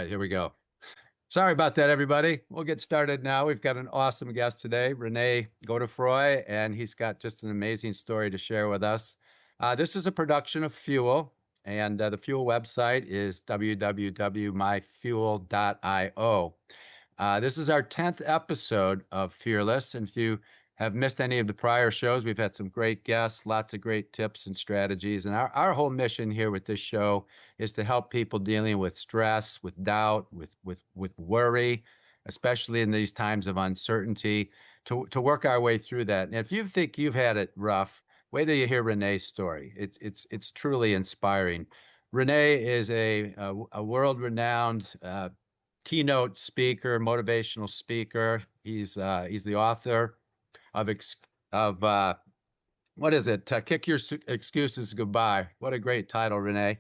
right, here we go. Sorry about that, everybody. We'll get started now. We've got an awesome guest today, Rene Godefroy, and he's got just an amazing story to share with us. This is a production of Fuel, and the Fuel website is www.myfuel.io. This is our 10th episode of Fearless, and if you have missed any of the prior shows, we've had some great guests, lots of great tips and strategies. And our whole mission here with this show is to help people dealing with stress, with doubt, with worry, especially in these times of uncertainty, to work our way through that. And if you think you've had it rough, wait till you hear Renee's story. It's truly inspiring. Renee is a world-renowned keynote speaker, motivational speaker. He's the author of what is it? Kick Your Excuses Goodbye. What a great title, Rene.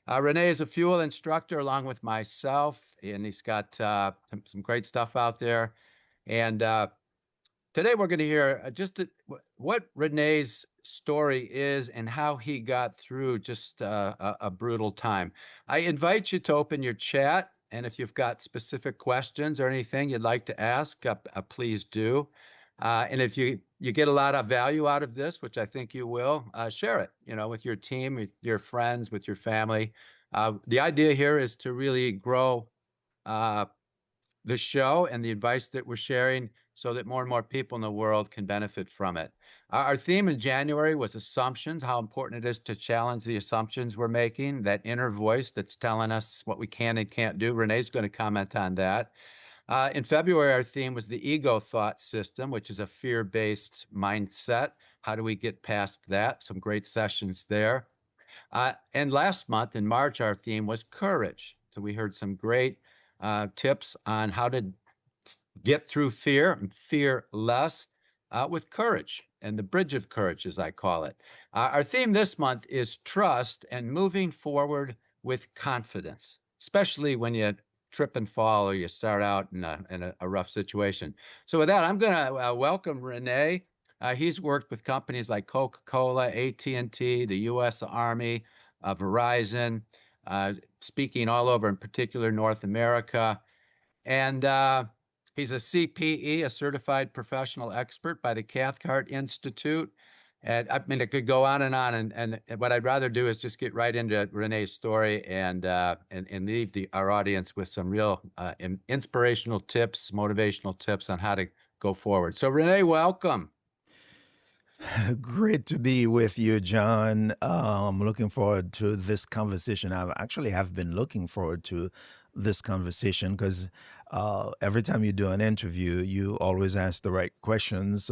Rene is a fuel instructor along with myself, and he's got some great stuff out there. And today we're going to hear what Rene's story is and how he got through just a brutal time. I invite you to open your chat, and if you've got specific questions or anything you'd like to ask, please do. And if you get a lot of value out of this, which I think you will, share it, with your team, with your friends, with your family. The idea here is to really grow uh, the show and the advice that we're sharing so that more and more people in the world can benefit from it. Our theme in January was assumptions, how important it is to challenge the assumptions we're making, that inner voice that's telling us what we can and can't do. Renee's going to comment on that. In February, our theme was the ego thought system, which is a fear-based mindset. How do we get past that? Some great sessions there. And last month in March, our theme was courage. So we heard some great tips on how to get through fear and fear less with courage, and the bridge of courage, as I call it. Our theme this month is trust and moving forward with confidence, especially when you trip and fall or you start out in a rough situation. So with that, I'm going to welcome Rene. He's worked with companies like Coca-Cola, AT&T, the U.S. Army, Verizon, speaking all over, in particular North America. And he's a CPE, a certified professional expert by the Cathcart Institute. And I mean, it could go on, and what I'd rather do is just get right into Rene's story and leave our audience with some real inspirational tips, motivational tips on how to go forward. So, Rene, welcome. Great to be with you, John. I'm looking forward to this conversation. I actually have been looking forward to this conversation because every time you do an interview, you always ask the right questions.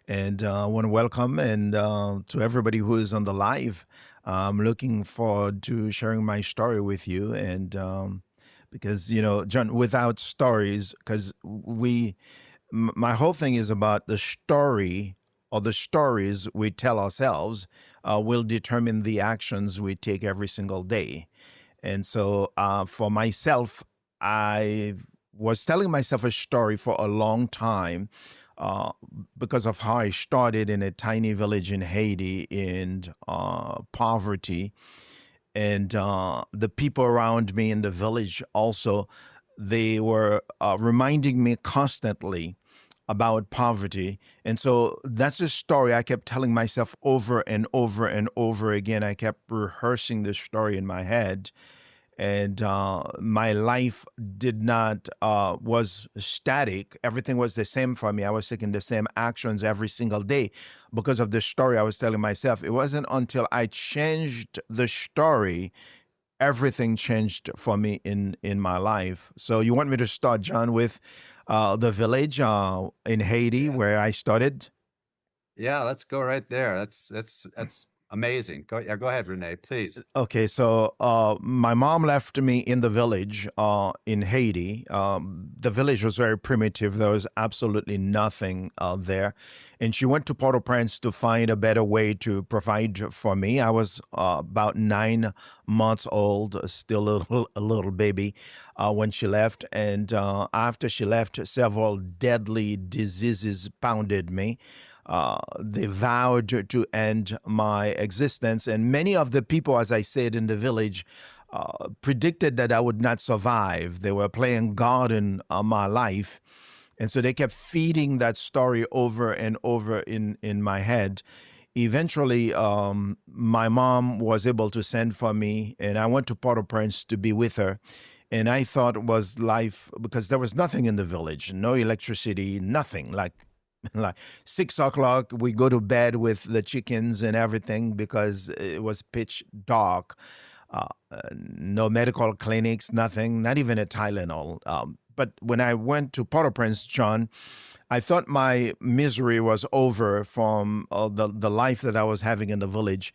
And I want to welcome and to everybody who is on the live. I'm looking forward to sharing my story with you. And because, John, without stories, because my whole thing is about the story or the stories we tell ourselves will determine the actions we take every single day. And so for myself, I was telling myself a story for a long time because of how I started in a tiny village in Haiti in poverty. And the people around me in the village also, they were reminding me constantly about poverty. And so that's a story I kept telling myself over and over and over again. I kept rehearsing this story in my head. And my life was static. Everything was the same for me. I was taking the same actions every single day because of the story I was telling myself. It wasn't until I changed the story everything changed for me in my life. So you want me to start, John, with the village in Haiti Yeah, where I started? yeah. Let's go right there. That's amazing. Go ahead, Rene, please. Okay, so my mom left me in the village in Haiti. The village was very primitive. There was absolutely nothing there. And she went to Port-au-Prince to find a better way to provide for me. I was about 9 months old, still a little baby when she left. And after she left, several deadly diseases pounded me. They vowed to end my existence. And many of the people, as I said, in the village predicted that I would not survive. They were playing God in my life. And so they kept feeding that story over and over in my head. Eventually, my mom was able to send for me, and I went to Port-au-Prince to be with her. And I thought it was life because there was nothing in the village, no electricity, nothing. Like 6 o'clock, we go to bed with the chickens and everything because it was pitch dark. No medical clinics, nothing, not even a Tylenol. But when I went to Port-au-Prince, John, I thought my misery was over from the life that I was having in the village.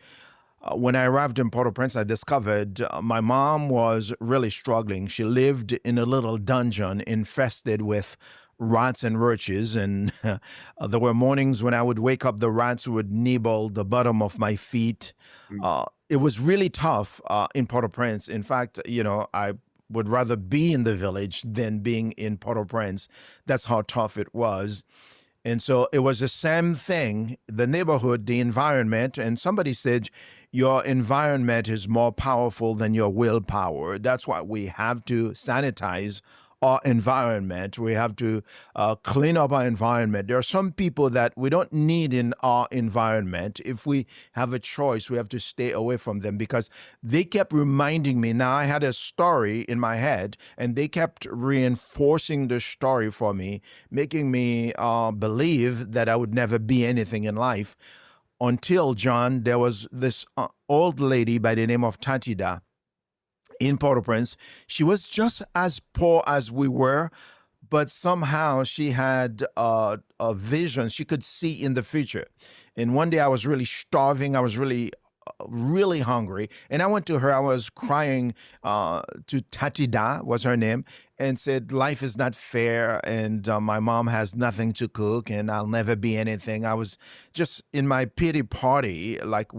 When I arrived in Port-au-Prince, I discovered my mom was really struggling. She lived in a little dungeon infested with rats and roaches. And there were mornings when I would wake up, the rats would nibble the bottom of my feet. It was really tough in Port-au-Prince. In fact, I would rather be in the village than being in Port-au-Prince. That's how tough it was. And so it was the same thing, the neighborhood, the environment. And somebody said, your environment is more powerful than your willpower. That's why we have to sanitize our environment. We have to clean up our environment. There are some people that we don't need in our environment. If we have a choice, we have to stay away from them because they kept reminding me. Now, I had a story in my head, and they kept reinforcing the story for me, making me believe that I would never be anything in life. Until, John, there was this old lady by the name of Tatida in Port-au-Prince. She was just as poor as we were, but somehow she had a vision. She could see in the future. And one day I was really starving. I was really hungry. And I went to her. I was crying to Tatida, was her name, and said, life is not fair. And my mom has nothing to cook, and I'll never be anything. I was just in my pity party, like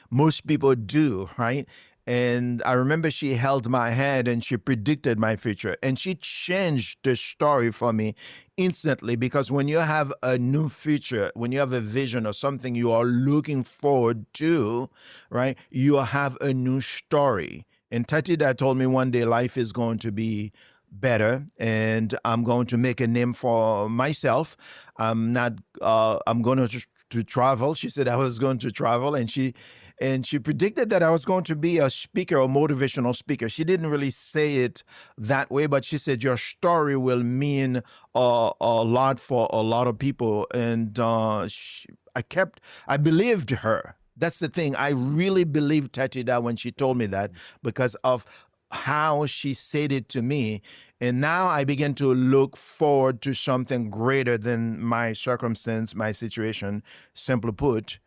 most people do, right? And I remember she held my hand and she predicted my future. And she changed the story for me instantly because when you have a new future, when you have a vision or something you are looking forward to, right, you have a new story. And Tatida told me one day life is going to be better and I'm going to make a name for myself. I'm going to travel. She said I was going to travel, and she predicted that I was going to be a speaker, a motivational speaker. She didn't really say it that way, but she said your story will mean a lot for a lot of people. And I believed her. That's the thing. I really believed Tatida when she told me that because of how she said it to me. And now I begin to look forward to something greater than my circumstance, my situation. Simply put,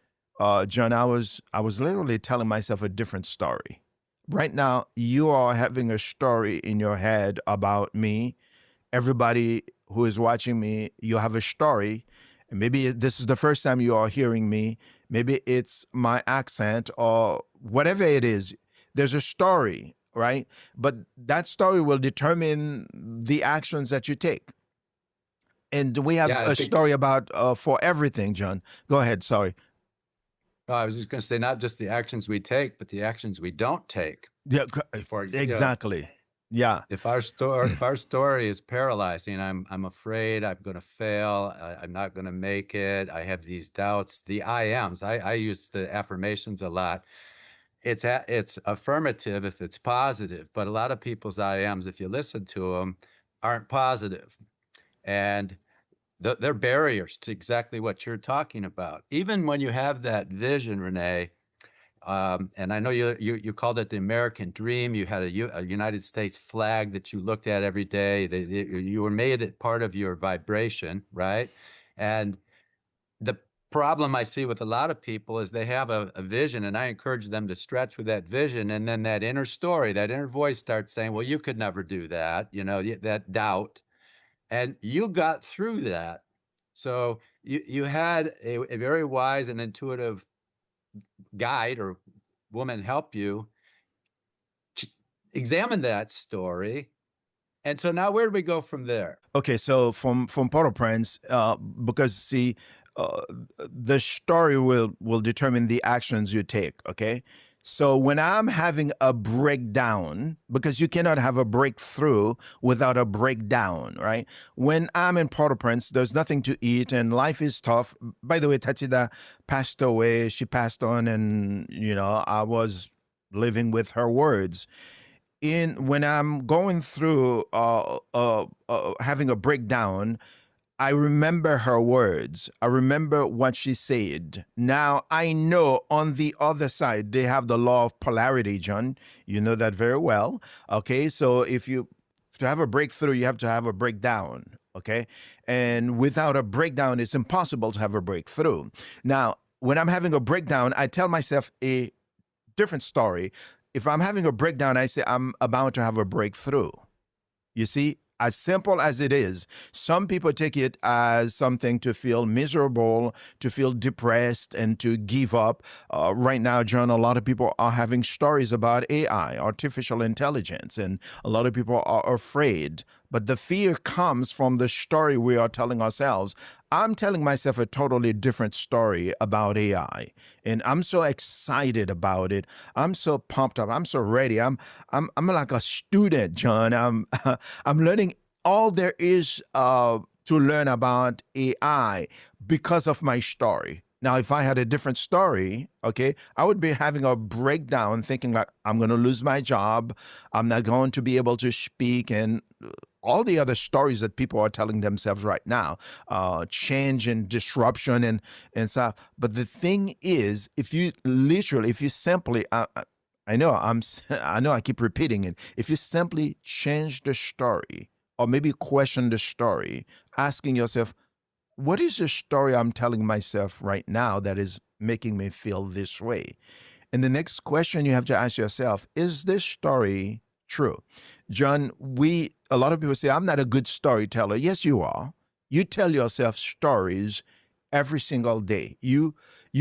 John, I was literally telling myself a different story. Right now, you are having a story in your head about me. Everybody who is watching me, you have a story. And maybe this is the first time you are hearing me. Maybe it's my accent or whatever it is. There's a story, right? But that story will determine the actions that you take. And we have Yeah, I a think story about for everything, John. Go ahead. Sorry. I was just going to say not just the actions we take, but the actions we don't take. Yeah, exactly. Yeah. If our story is paralyzing, I'm afraid I'm going to fail. I'm not going to make it. I have these doubts. The I ams. I use the affirmations a lot. It's affirmative if it's positive, but a lot of people's I ams, if you listen to them, aren't positive, and they're barriers to exactly what you're talking about. Even when you have that vision, Rene, and I know you called it the American dream. You had a United States flag that you looked at every day. You were made it part of your vibration, right? And the problem I see with a lot of people is they have a vision, and I encourage them to stretch with that vision. And then that inner story, that inner voice starts saying, well, you could never do that, that doubt. And you got through that. So you had a very wise and intuitive guide or woman help you examine that story. And so now where do we go from there? Okay, so from Port-au-Prince, because see, uh, the story will determine the actions you take. Okay, So when I'm having a breakdown, because you cannot have a breakthrough without a breakdown, right? When I'm in Port-au-Prince, there's nothing to eat and life is tough. By the way, Tatida passed away. She passed on, and I was living with her words. In When I'm going through having a breakdown, I remember her words. I remember what she said. Now I know on the other side they have the law of polarity, John. You know that very well. Okay, so if you to have a breakthrough, you have to have a breakdown. Okay, and without a breakdown, it's impossible to have a breakthrough. Now, when I'm having a breakdown, I tell myself a different story. If I'm having a breakdown, I say I'm about to have a breakthrough. You see, as simple as it is, some people take it as something to feel miserable, to feel depressed, and to give up. Right now, John, a lot of people are having stories about AI, artificial intelligence, and a lot of people are afraid. But the fear comes from the story we are telling ourselves. I'm telling myself a totally different story about AI, and I'm so excited about it. I'm so pumped up. I'm so ready. I'm like a student, John. I'm learning all there is to learn about AI because of my story. Now, if I had a different story, okay, I would be having a breakdown, thinking like I'm going to lose my job, I'm not going to be able to speak, and all the other stories that people are telling themselves right now, change and disruption and stuff. But the thing is, if you simply, I know I know I keep repeating it. If you simply change the story, or maybe question the story, asking yourself, what is the story I'm telling myself right now that is making me feel this way? And the next question you have to ask yourself, is this story true? John, a lot of people say, I'm not a good storyteller. Yes, you are. You tell yourself stories every single day. You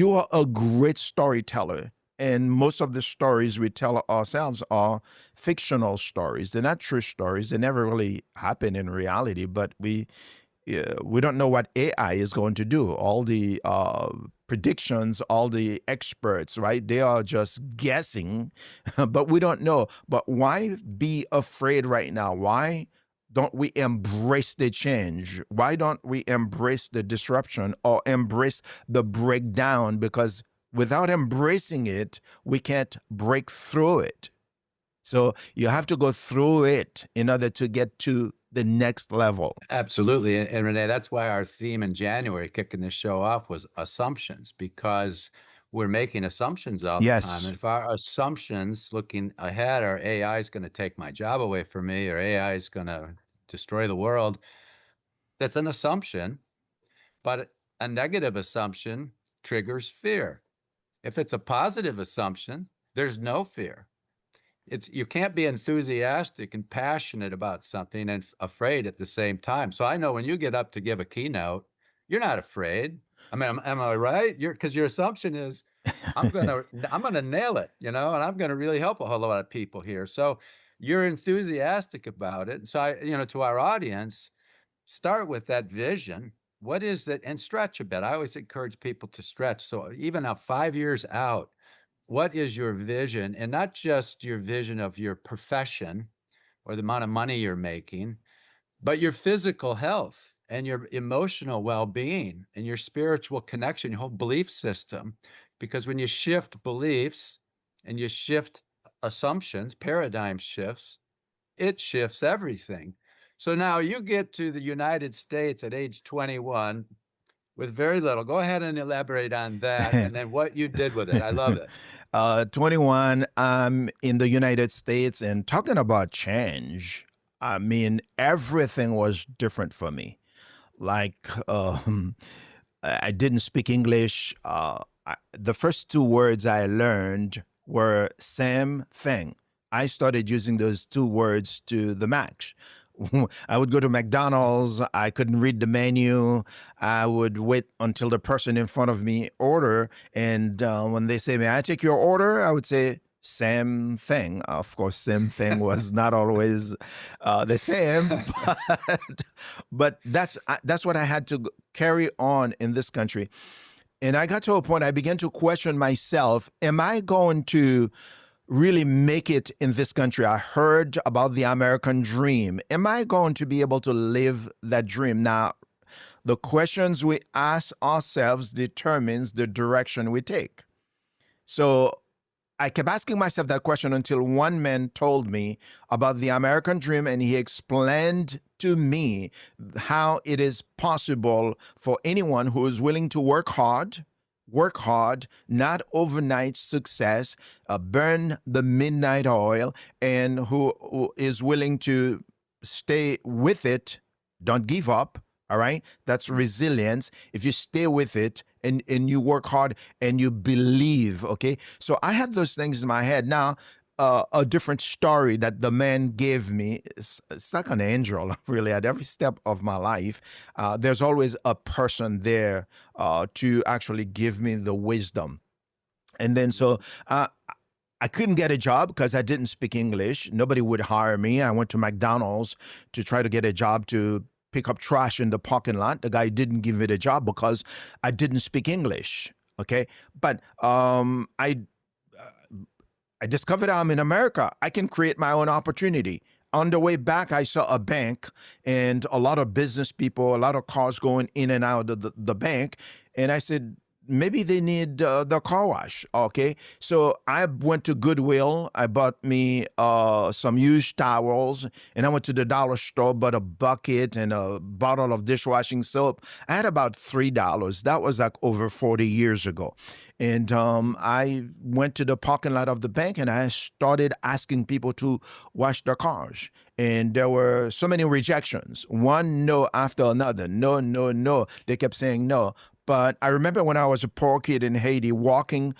are a great storyteller. And most of the stories we tell ourselves are fictional stories. They're not true stories. They never really happen in reality, but we don't know what AI is going to do. All the predictions, all the experts, right? They are just guessing, but we don't know. But why be afraid right now? Why don't we embrace the change? Why don't we embrace the disruption or embrace the breakdown? Because without embracing it, we can't break through it. So you have to go through it in order to get to the next level. Absolutely. And Renee, that's why our theme in January, kicking this show off, was assumptions, because we're making assumptions all the time. And Yes. if our assumptions looking ahead are AI is going to take my job away from me, or AI is going to destroy the world, that's an assumption. But a negative assumption triggers fear. If it's a positive assumption, there's no fear. You can't be enthusiastic and passionate about something and afraid at the same time. So I know when you get up to give a keynote, you're not afraid. I mean, am I right? Because your assumption is I'm gonna nail it, and I'm gonna really help a whole lot of people here. So you're enthusiastic about it. So to our audience, start with that vision. What is that? And stretch a bit. I always encourage people to stretch. So even now, 5 years out, what is your vision? And not just your vision of your profession or the amount of money you're making, but your physical health and your emotional well-being and your spiritual connection, your whole belief system. Because when you shift beliefs and you shift assumptions, paradigm shifts, it shifts everything. So now you get to the United States at age 21 with very little. Go ahead and elaborate on that and then what you did with it. I love it. 21, I'm in the United States, and talking about change, I mean, everything was different for me. Like, I didn't speak English. The first two words I learned were same thing. I started using those two words to the max. I would go to McDonald's. I couldn't read the menu. I would wait until the person in front of me order, and when they say, "May I take your order?" I would say, "Same thing." Of course, same thing was not always the same, but that's what I had to carry on in this country. And I got to a point I began to question myself, am I going to really make it in this country? I heard about the American dream. Am I going to be able to live that dream? Now, the questions we ask ourselves determines the direction we take. So I kept asking myself that question until one man told me about the American dream, and he explained to me how it is possible for anyone who is willing to work hard, not overnight success, burn the midnight oil, and who is willing to stay with it, don't give up. All right. That's resilience. If you stay with it and you work hard and you believe, okay. So I had those things in my head. Now, a different story that the man gave me. It's like an angel, really, at every step of my life. There's always a person there to actually give me the wisdom. And then so I couldn't get a job because I didn't speak English. Nobody would hire me. I went to McDonald's to try to get a job to pick up trash in the parking lot. The guy didn't give me the job because I didn't speak English. Okay, but I discovered I'm in America. I can create my own opportunity. On the way back, I saw a bank and a lot of business people, a lot of cars going in and out of the bank. And I said, maybe they need the car wash. Okay. So I went to Goodwill. I bought me some used towels, and I went to the dollar store, bought a bucket and a bottle of dishwashing soap. I had about $3. That was like over 40 years ago. And I went to the parking lot of the bank and I started asking people to wash their cars. And there were so many rejections, one no after another. No, no, no. They kept saying no. But I remember when I was a poor kid in Haiti walking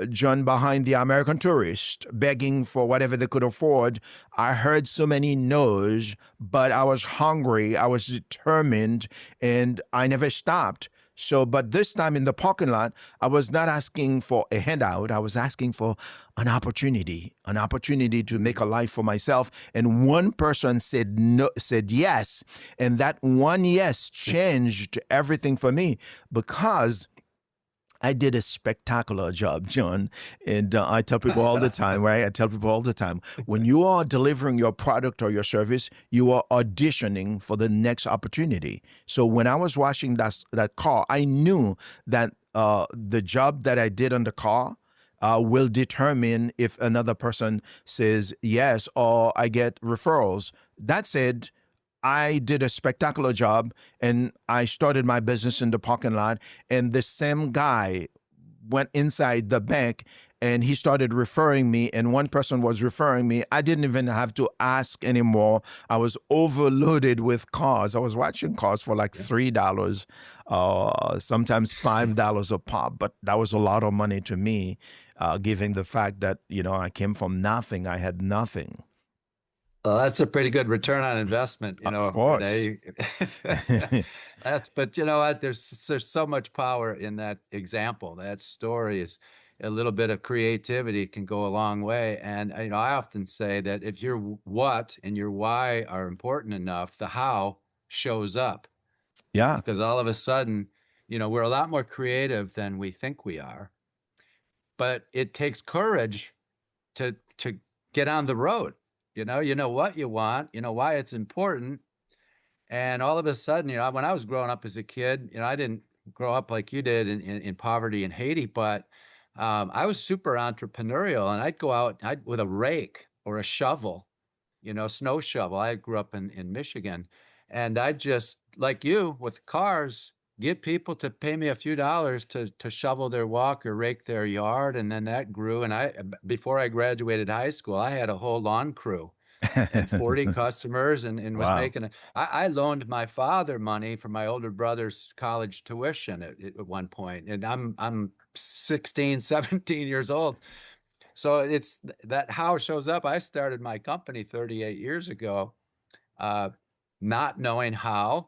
John behind the American tourist, begging for whatever they could afford. I heard so many no's, but I was hungry, I was determined, and I never stopped. So, but this time in the parking lot, I was not asking for a handout. I was asking for an opportunity to make a life for myself. And one person said no, said yes. And that one yes changed everything for me because I did a spectacular job, John. And I tell people all the time, right? I tell people all the time, when you are delivering your product or your service, you are auditioning for the next opportunity. So when I was washing that car, I knew that the job that I did on the car will determine if another person says yes or I get referrals. That said, I did a spectacular job and I started my business in the parking lot. And the same guy went inside the bank and he started referring me. And one person was referring me. I didn't even have to ask anymore. I was overloaded with cars. I was watching cars for like $3, sometimes $5 a pop. But that was a lot of money to me, given the fact that, I came from nothing. I had nothing. Well, that's a pretty good return on investment, Of course. Renee. But you know what? There's so much power in that example. That story is a little bit of creativity can go a long way. And I often say that if your what and your why are important enough, the how shows up Yeah. because all of a sudden, we're a lot more creative than we think we are. But it takes courage to get on the road. You know what you want, you know why it's important, and all of a sudden, when I was growing up as a kid, I didn't grow up like you did in poverty in Haiti, but I was super entrepreneurial, and I'd go out with a rake or a shovel, snow shovel. I grew up in Michigan, and I just like you with cars get people to pay me a few dollars to shovel their walk or rake their yard, and then that grew. And before I graduated high school, I had a whole lawn crew and 40 customers and was Wow. making I loaned my father money for my older brother's college tuition at one point, and I'm 16, 17 years old. So it's that how it shows up. I started my company 38 years ago, uh, not knowing how,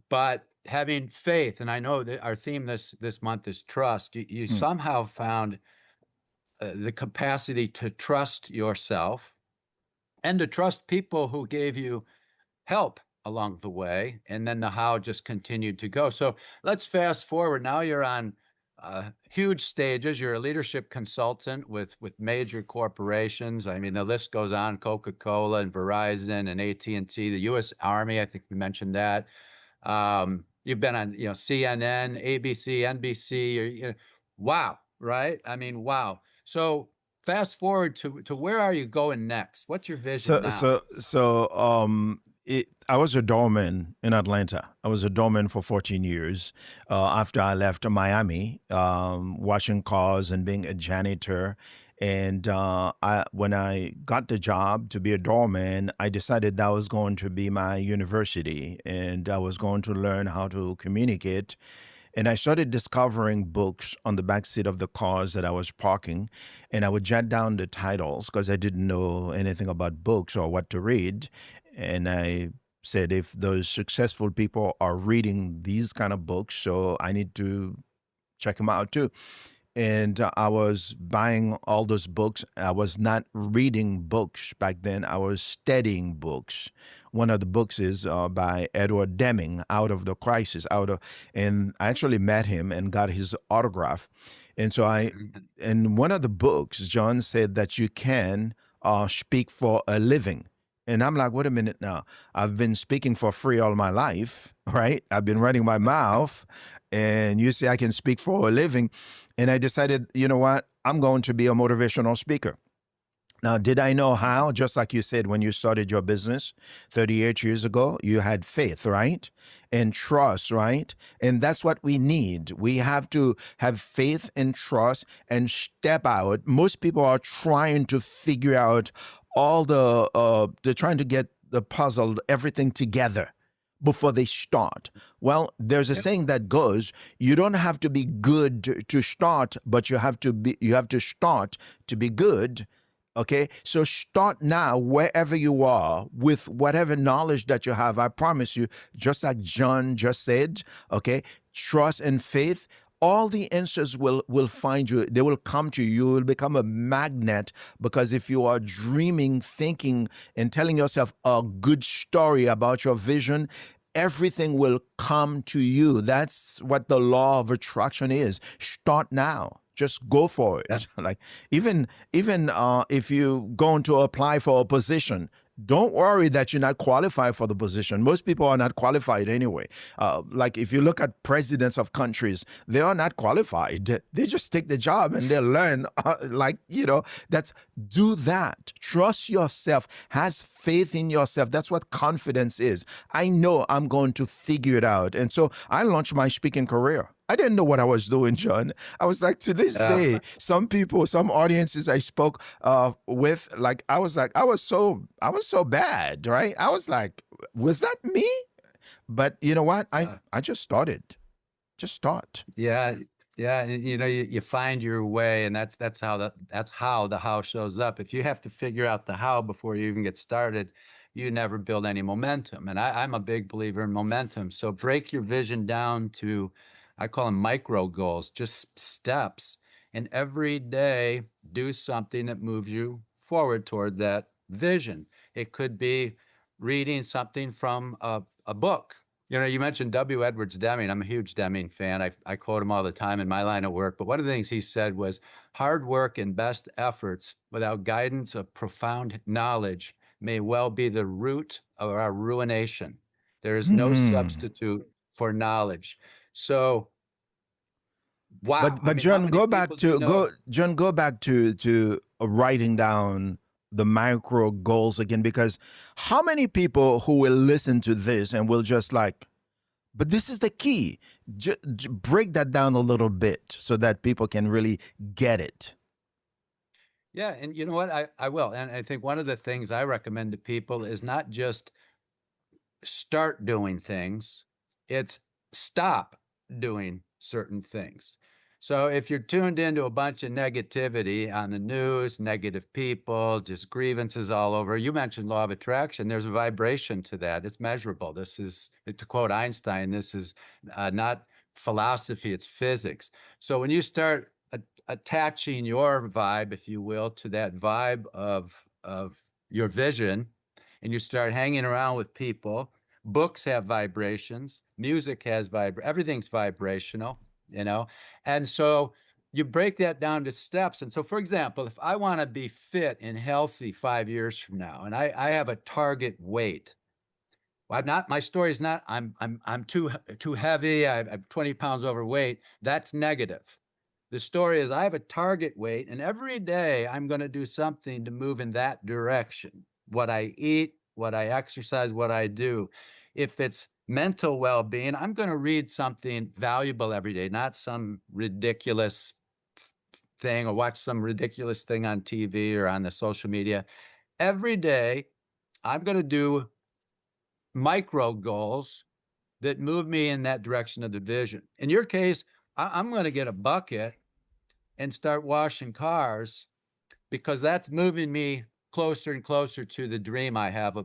but having faith. And I know that our theme this month is trust. You Hmm. somehow found the capacity to trust yourself and to trust people who gave you help. along the way, and then the how just continued to go. So let's fast forward. Now you're on huge stages. You're a leadership consultant with major corporations. I mean, the list goes on: Coca-Cola and Verizon and AT&T, the U.S. Army. I think you mentioned that. You've been on, CNN, ABC, NBC. Wow, right? I mean, wow. So fast forward to where are you going next? What's your vision So, now? so, so, I was a doorman in Atlanta. I was a doorman for 14 years. After I left Miami, washing cars and being a janitor. And when I got the job to be a doorman, I decided that was going to be my university, and I was going to learn how to communicate. And I started discovering books on the back seat of the cars that I was parking. And I would jot down the titles because I didn't know anything about books or what to read. And I said, if those successful people are reading these kind of books, so I need to check them out too. And I was buying all those books. I was not reading books back then. I was studying books. One of the books is by Edward Deming, Out of the Crisis. And I actually met him and got his autograph. And so in one of the books, John said that you can speak for a living. And I'm like, wait a minute now. I've been speaking for free all my life, right? I've been running my mouth, and you say I can speak for a living. And I decided, you know what? I'm going to be a motivational speaker. Now, did I know how? Just like you said, when you started your business 38 years ago, you had faith, right? And trust, right? And that's what we need. We have to have faith and trust and step out. Most people are trying to figure out they're trying to get the puzzle, everything together before they start. Well, there's a Yep. saying that goes, you don't have to be good to start, but you have to start to be good. Okay, so start now wherever you are with whatever knowledge that you have. I promise you, just like John just said, okay, trust and faith. All the answers will find you. They will come to you. You will become a magnet because if you are dreaming, thinking, and telling yourself a good story about your vision, everything will come to you. That's what the law of attraction is. Start now. Just go for Yeah. it. Like even if you going to apply for a position, don't worry that you're not qualified for the position. Most people are not qualified anyway. Like if you look at presidents of countries, they are not qualified. They just take the job and they learn. That's do that. Trust yourself. Has faith in yourself. That's what confidence is. I know I'm going to figure it out, and so I launched my speaking career. I didn't know what I was doing, John. I was like, to this Uh, day, some people, some audiences I spoke with, like, I was so bad, right? I was like, was that me? But you know what? uh, I just started. Just start. Yeah, yeah, and, you find your way, and that's how the how shows up. If you have to figure out the how before you even get started, you never build any momentum. And I'm a big believer in momentum. So break your vision down to, I call them micro goals, just steps, and every day do something that moves you forward toward that vision. It could be reading something from a book. You mentioned W. Edwards Deming. I'm a huge Deming fan. I quote him all the time in my line of work. But one of the things he said was, hard work and best efforts without guidance of profound knowledge may well be the root of our ruination. There is no Hmm. substitute for knowledge. So, wow. I But mean, how John, many people do you know? Go back to writing down the micro goals again, because how many people who will listen to this and will just like, but this is the key. Break that down a little bit so that people can really get it. Yeah, and you know what? I will. And I think one of the things I recommend to people is not just start doing things, it's stop doing certain things. So if you're tuned into a bunch of negativity on the news, negative people, just grievances all over, you mentioned law of attraction. There's a vibration to that. It's measurable. This is, to quote Einstein, this is not philosophy, it's physics. So when you start attaching your vibe, if you will, to that vibe of your vision, and you start hanging around with people Books have vibrations. Music has everything's vibrational, you know? And so you break that down to steps. And so, for example, if I want to be fit and healthy 5 years from now, and I have a target weight, well, I'm not. My story is not. I'm too heavy. I'm 20 pounds overweight. That's negative. The story is I have a target weight, and every day I'm going to do something to move in that direction. What I eat, what I exercise, what I do. If it's mental well-being, I'm going to read something valuable every day, not some ridiculous thing or watch some ridiculous thing on TV or on the social media. Every day, I'm going to do micro goals that move me in that direction of the vision. In your case, I'm going to get a bucket and start washing cars because that's moving me closer and closer to the dream I have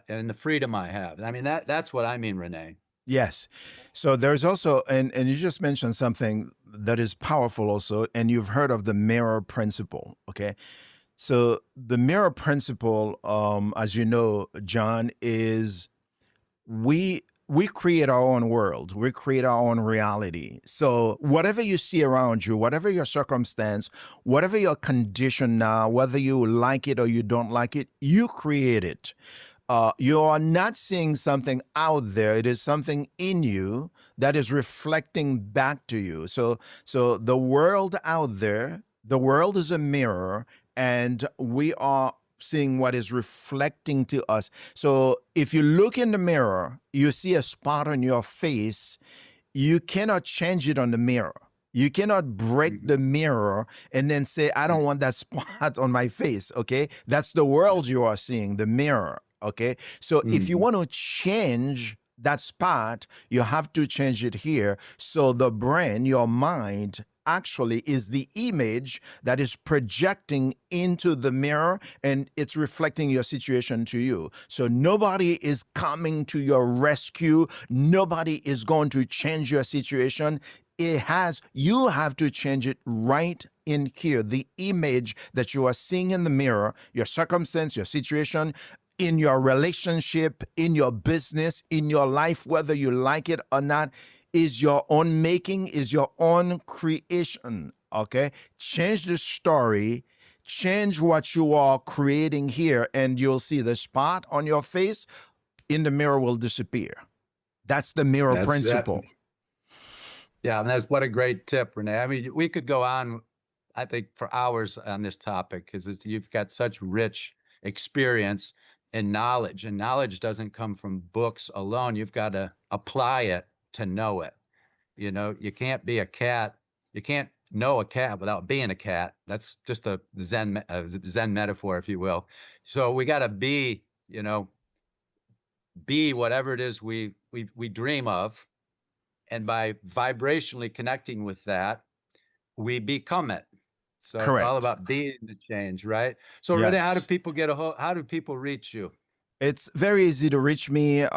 and the freedom I have. I mean, that's what I mean, Rene. Yes. So there's also, and you just mentioned something that is powerful also, and you've heard of the mirror principle. Okay. So the mirror principle, as you know, John, is we create our own world. We create our own reality. So whatever you see around you, whatever your circumstance, whatever your condition now, whether you like it or you don't like it, you create it. You are not seeing something out there. It is something in you that is reflecting back to you. So the world out there, the world is a mirror, and we are seeing what is reflecting to us. So if you look in the mirror, you see a spot on your face, you cannot change it on the mirror. You cannot break Mhm. the mirror and then say, I don't Right. want that spot on my face. Okay. That's the Yeah. world you are seeing, the mirror. Okay. So if you Mhm. want to change that spot, you have to change it here. So the brain, your mind, actually is the image that is projecting into the mirror and it's reflecting your situation to you. So nobody is coming to your rescue. Nobody is going to change your situation. You have to change it right in here. The image that you are seeing in the mirror, your circumstance, your situation, in your relationship, in your business, in your life, whether you like it or not, is your own making, is your own creation. Okay. Change the story, change what you are creating here, and you'll see the spot on your face in the mirror will disappear. That's the mirror That's that. principle. Yeah, and that's what a great tip, Renee. I mean, we could go on, I think, for hours on this topic because you've got such rich experience and knowledge doesn't come from books alone. You've got to apply it to know it. You know, you can't be a cat. You can't know a cat without being a cat. That's just a Zen metaphor, if you will. So we got to be whatever it is we dream of, and by vibrationally connecting with that, we become it. So it's all Correct. about being the change, right? So Renee, how do Yes. people get a hold? How do people reach you? It's very easy to reach me.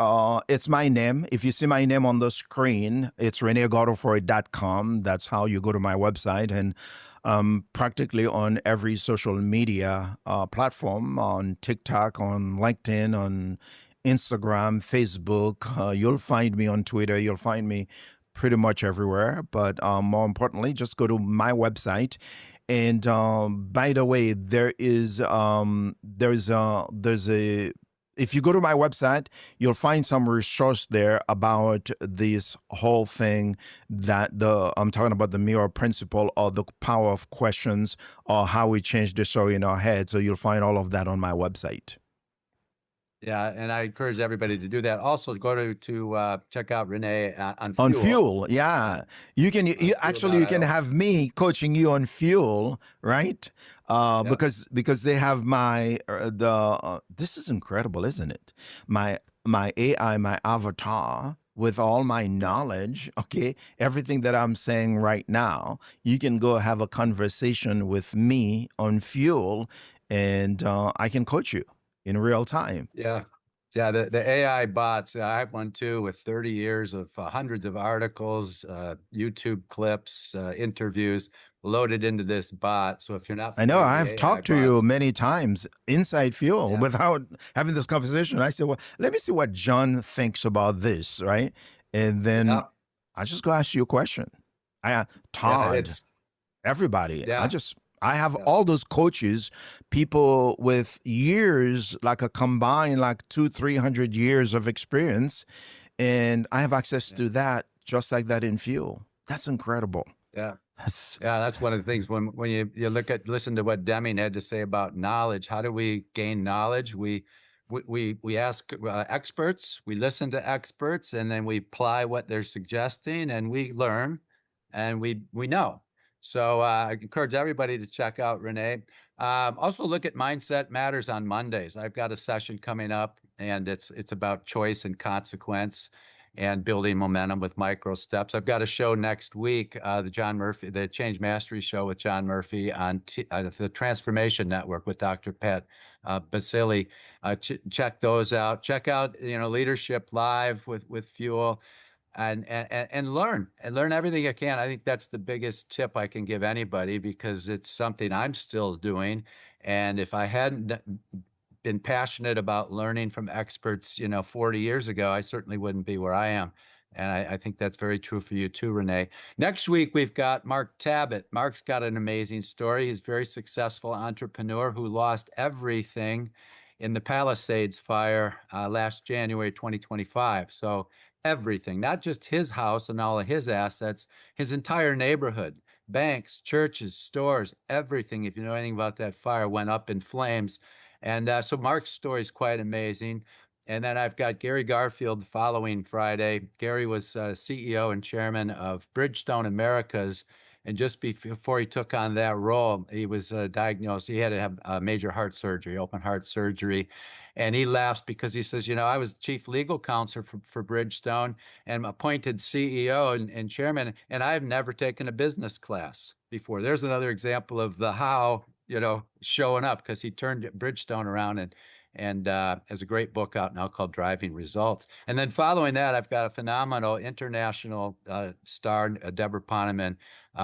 It's my name. If you see my name on the screen, it's renegodefroy.com. That's how you go to my website. And practically on every social media platform, on TikTok, on LinkedIn, on Instagram, Facebook. You'll find me on Twitter. You'll find me pretty much everywhere. But more importantly, just go to my website. And by the way, there's a if you go to my website, you'll find some resource there about this whole thing that the I'm talking about the mirror principle or the power of questions or how we change the story in our head. So you'll find all of that on my website. Yeah, and I encourage everybody to do that. Also, go to check out Renee on On Fuel. fuel, Uh, yeah, you actually you can fuel.io. have me coaching you on fuel, right? Yep. Because they have my the this is incredible, isn't it? My AI, my avatar with all my Yeah. knowledge, okay, everything that I'm saying right now, you can go have a conversation with me on fuel, and I can coach you in real time. Yeah. Yeah, the AI bots. I have one too with 30 years of hundreds of articles, YouTube clips, interviews loaded into this bot. So if you're not I know familiar with the I've AI talked to you bots, many times inside fuel yeah, without having this conversation. I said, well, let me see what John thinks about this, right? And then yeah, I just go ask you a question. yeah, Todd, everybody. yeah, I have yeah, all those coaches, people with years, like a combined like 200-300 years of experience, and I have access yeah, to that just like that in fuel. That's incredible. yeah. That's Yeah, that's one of the things when you listen to what Deming had to say about knowledge. How do we gain knowledge? We ask experts, we listen to experts, and then we apply what they're suggesting, and we learn, and we know. So I encourage everybody to check out Renee. Also, look at Mindset Matters on Mondays. I've got a session coming up, and it's about choice and consequence and building momentum with micro steps. I've got a show next week, the Change Mastery Show with John Murphy on the Transformation Network with Dr. Pat Basili. Check those out. Check out, Leadership Live with Fuel. And learn everything I can. I think that's the biggest tip I can give anybody because it's something I'm still doing. And if I hadn't been passionate about learning from experts, 40 years ago, I certainly wouldn't be where I am. And I think that's very true for you too, Renee. Next week, we've got Mark Tabbitt. Mark's got an amazing story. He's a very successful entrepreneur who lost everything in the Palisades fire last January 2025. So, everything, not just his house and all of his assets, his entire neighborhood, banks, churches, stores, everything. If you know anything about that fire, went up in flames. And so Mark's story is quite amazing. And then I've got Gary Garfield the following Friday. Gary was CEO and chairman of Bridgestone Americas. And just before he took on that role, he was diagnosed. He had to have major heart surgery, open heart surgery. And he laughs because he says, I was chief legal counsel for Bridgestone and appointed CEO and chairman, and I've never taken a business class before. There's another example of the how, showing up because he turned Bridgestone around and has a great book out now called Driving Results. And then following that, I've got a phenomenal international star, Deborah Poneman,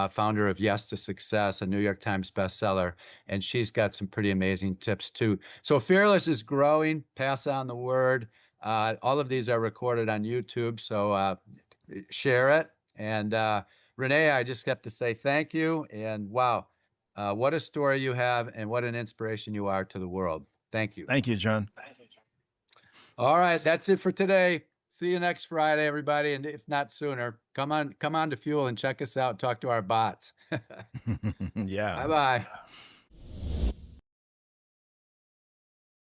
founder of Yes to Success, a New York Times bestseller, and she's got some pretty amazing tips too. So Fearless is growing. Pass on the word. All of these are recorded on YouTube, so share it. And Renee, I just have to say thank you. And wow, what a story you have, and what an inspiration you are to the world. Thank you. Thank you, John. All right, that's it for today. See you next Friday, everybody. And if not sooner, come on to Fuel and check us out. Talk to our bots. Yeah. Bye bye.